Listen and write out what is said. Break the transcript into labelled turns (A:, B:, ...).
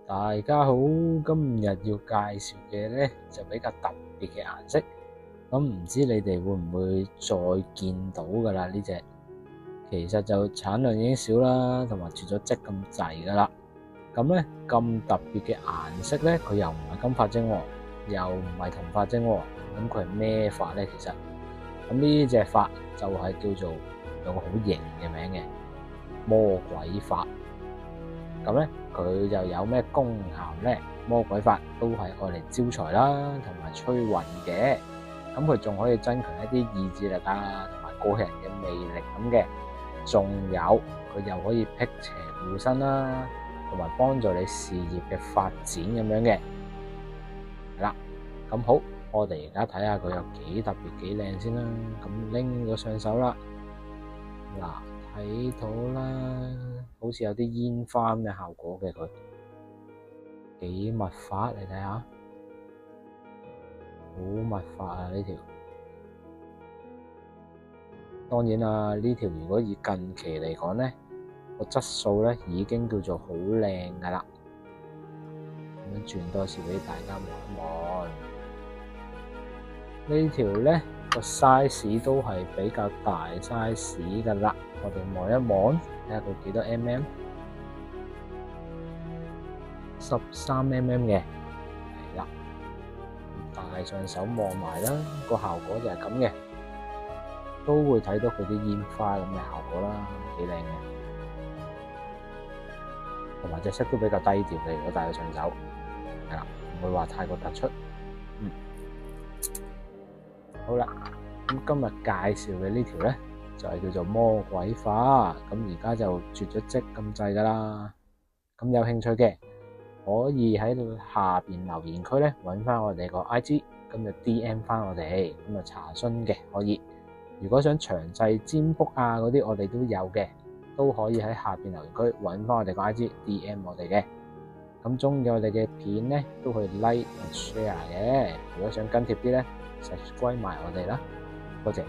A: 大家好，今日要介紹嘅呢就比較特別嘅顏色，咁唔知你哋會唔會再見到噶啦？呢隻其實就產量已經少啦，同埋絕咗跡咁滯噶啦。咁呢咁特別嘅顏色呢，佢又唔係金髮晶，又唔係銅髮晶，咁佢係咩髮呢？其實咁呢隻髮就係叫做有個好型嘅名嘅魔鬼髮。咁咧，佢就有咩功效咧？魔鬼髮都係愛嚟招財啦，同埋催運嘅。咁佢仲可以增強一啲意志力啊，同埋個人嘅魅力咁嘅。仲有佢又可以辟邪護身啦，同埋幫助你事業嘅發展咁樣嘅。係啦，咁好，我哋而家睇下佢有幾特別幾靚先啦。咁拎咗上手啦，嗱，睇到啦。好似有啲煙花咁嘅效果嘅，佢幾密髮，你睇下，好密髮啊呢條。當然啦，呢條如果以近期嚟講咧，個質素咧已經叫做好靚噶啦。咁樣轉多次俾大家望一望，呢條咧個 size 都係比較大 size 噶啦。我哋望一望，睇下佢幾多 mm。13mm 嘅，係啦，戴上手望埋啦，個效果就係咁嘅，都會睇到佢啲煙花咁嘅效果啦，幾靚嘅，同埋隻色都比較低調嘅，如果戴上手，係啦，唔會話太過突出。好啦，咁今日介紹嘅呢條咧就係叫做魔鬼髮，咁而家就絕咗跡咁滯噶啦，咁有興趣嘅，可以喺下邊留言區咧揾翻我哋個 IG，咁就 DM 翻我哋，咁就查詢嘅可以。如果想詳細占卜啊嗰啲，我哋都有嘅，都可以喺下邊留言區揾翻我哋個 IG，DM 我哋嘅。咁中意我哋嘅片咧，都可以 like and share 嘅。如果想跟貼啲咧，subscribe 埋我哋啦，多謝。